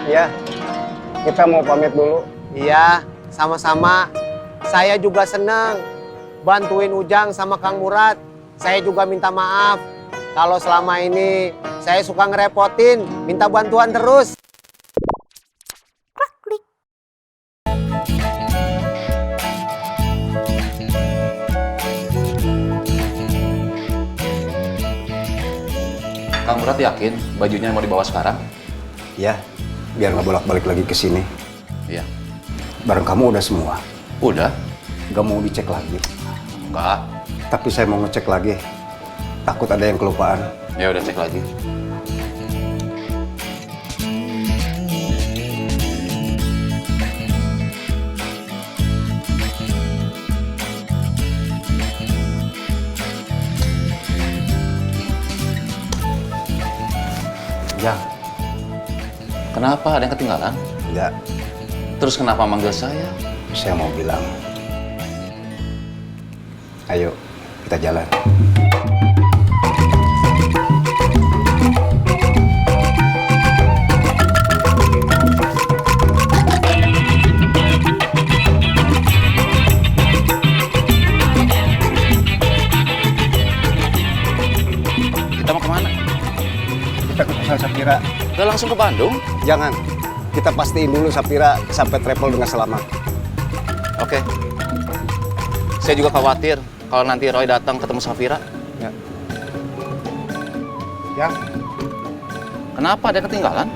Ya, kita mau pamit dulu. Iya, sama-sama. Saya juga senang bantuin Ujang sama Kang Murad. Saya juga minta maaf kalau selama ini saya suka ngerepotin, minta bantuan terus. Kang Murad yakin bajunya mau dibawa sekarang? Ya, biar nggak bolak-balik lagi ke sini. Iya. Barang kamu udah semua. Udah? Nggak mau dicek lagi. Enggak. Tapi saya mau ngecek lagi. Takut ada yang kelupaan. Ya udah cek lagi. Jang, Kenapa? Ada yang ketinggalan? enggak. Terus kenapa manggil saya? Saya mau bilang. Ayo, kita jalan. Kita mau kemana? Kita ke Pasar Sapira. Udah langsung ke Bandung? Jangan. Kita pastiin dulu Sapira sampai travel dengan selamat. Oke. Saya juga khawatir kalau nanti Roy datang ketemu Safira. Ya. Yang? Kenapa? Ada yang ketinggalan?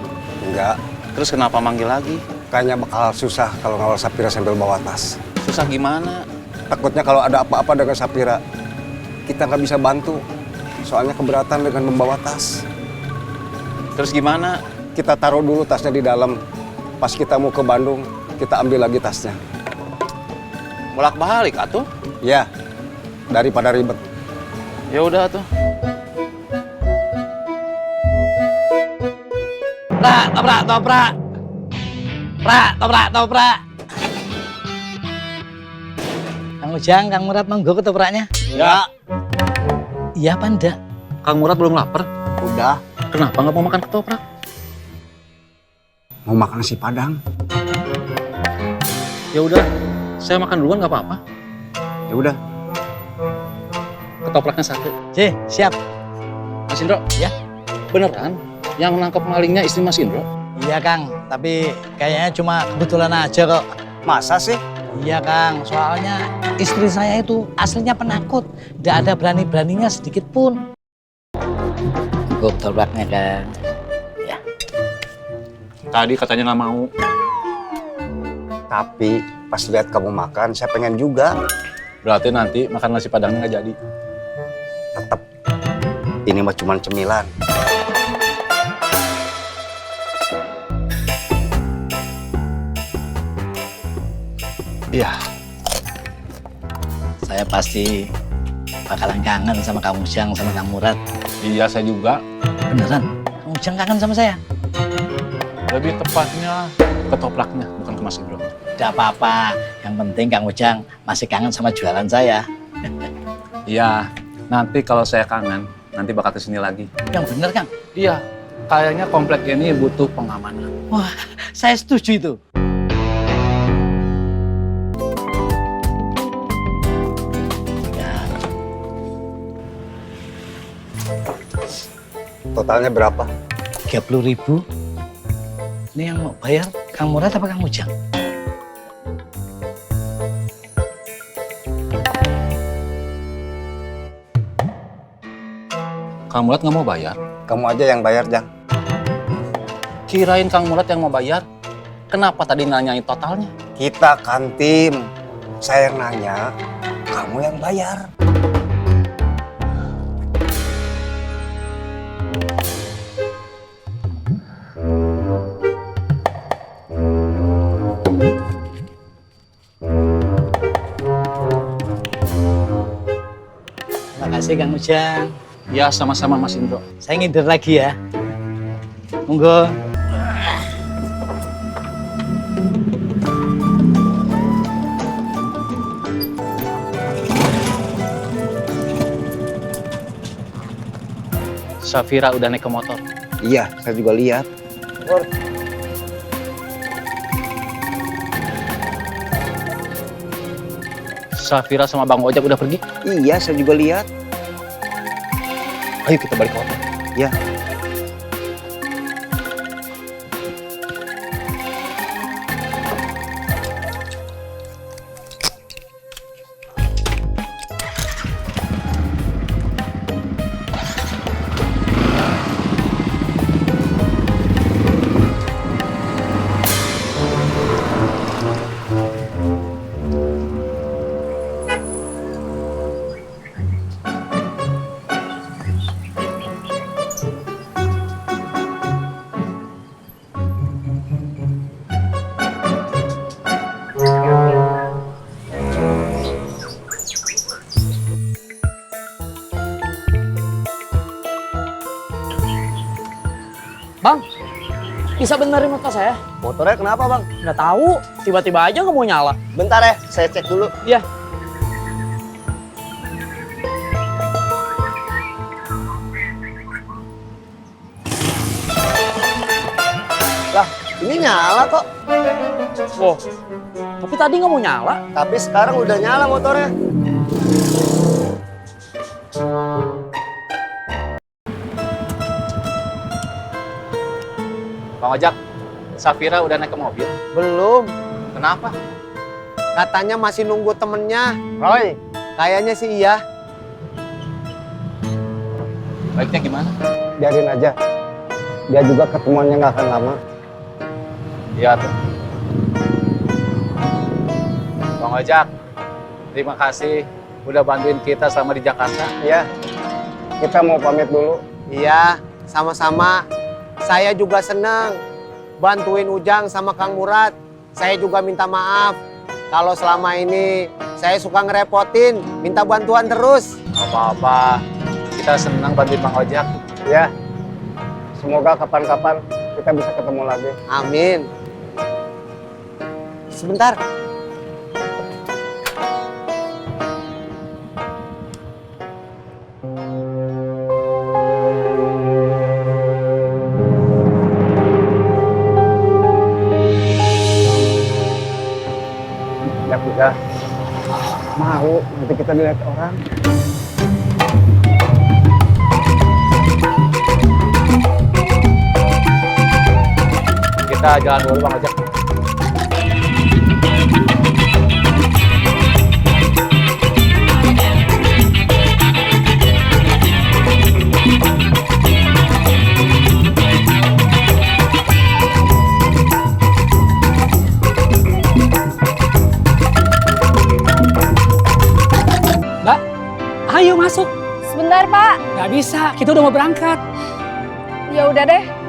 Enggak. Terus kenapa manggil lagi? Kayaknya bakal susah kalau ngawal Sapira sambil bawa tas. Susah gimana? Takutnya kalau ada apa-apa dengan Sapira, kita nggak bisa bantu. Soalnya keberatan dengan membawa tas. Terus gimana? Kita taruh dulu tasnya di dalam. Pas kita mau ke Bandung, kita ambil lagi tasnya. Bolak-balik atuh? Ya, daripada ribet. Ya udah tuh. Prak, toprak, toprak. Prak, toprak, toprak. Kang Ujang, Kang Murad monggo ketopraknya. Ya. Iya apa enggak? Kang Murad belum lapar? Udah, Kenapa nggak mau makan ketoprak? mau makan nasi Padang. Ya udah, saya makan duluan nggak apa-apa. Ya udah, Ketopraknya satu. Siap. Mas Indro? Ya. Beneran? Yang nangkep malingnya istri Mas Indro? Iya Kang, tapi kayaknya cuma kebetulan aja kok. masa sih? Iya Kang, soalnya istri saya itu aslinya penakut. Nggak ada berani-beraninya sedikit pun. Gue ketopraknya Kang. Tadi katanya nggak mau. Tapi pas lihat kamu makan, saya pengen juga. Berarti nanti makan nasi padangnya nggak jadi. Tetap, ini mah cuma cemilan. Iya. Saya pasti bakalan kangen sama Kang Ujang, sama Kang Murad. Iya, saya juga. Beneran? Kang Ujang kangen sama saya? Lebih tepatnya ketopraknya, bukan ke Mas Indro. Tidak apa-apa. Yang penting Kang Ujang masih kangen sama jualan saya. Iya, nanti kalau saya kangen, nanti bakal kesini lagi. Yang bener Kang? Iya, kayaknya komplek ini butuh pengamanan. Wah, saya setuju itu. Ya, Totalnya berapa? 30.000. Ini yang mau bayar Kang Murad apa Kang Ujang? Kang Murad nggak mau bayar? Kamu aja yang bayar, Jang. Kirain Kang Murad yang mau bayar. Kenapa tadi nanyain totalnya? Kita kan tim. Saya yang nanya, kamu yang bayar. Terima kasih Kang Ujang. Ya, sama-sama Mas Indro. Saya ngider lagi ya. Monggo. Safira udah naik ke motor. Iya, saya juga lihat. Safira sama Bang Ojek udah pergi. Iya, saya juga lihat. Ayo kita balik ke hotel. Ya. Bang, bisa benerin motor saya? Motornya kenapa bang? Nggak tahu, tiba-tiba aja nggak mau nyala. Bentar ya, saya cek dulu. Iya. Lah, ini nyala kok. Wah, tapi tadi nggak mau nyala. Tapi sekarang udah nyala motornya. Bang Ojek, Safira udah naik ke mobil. Belum. Kenapa? Katanya masih nunggu temennya. Roy, Kayaknya sih iya. Baiknya gimana? biarin aja. Dia juga ketemuannya nggak akan lama. Iya tuh. Bang Ojek, terima kasih udah bantuin kita selama di Jakarta. Iya, kita mau pamit dulu. Iya, sama-sama. Saya juga senang bantuin Ujang sama Kang Murad. Saya juga minta maaf kalau selama ini saya suka ngerepotin, minta bantuan terus. Gak apa-apa, kita senang bantuin Bang Ojek. Ya, semoga kapan-kapan kita bisa ketemu lagi. Amin. Sebentar. Ya udah, mau nanti kita dilihat orang. Kita jalan dulu Bang Ojek. Mbak, ayo masuk. Sebentar, Pak. Nggak bisa, kita udah mau berangkat. Ya udah deh.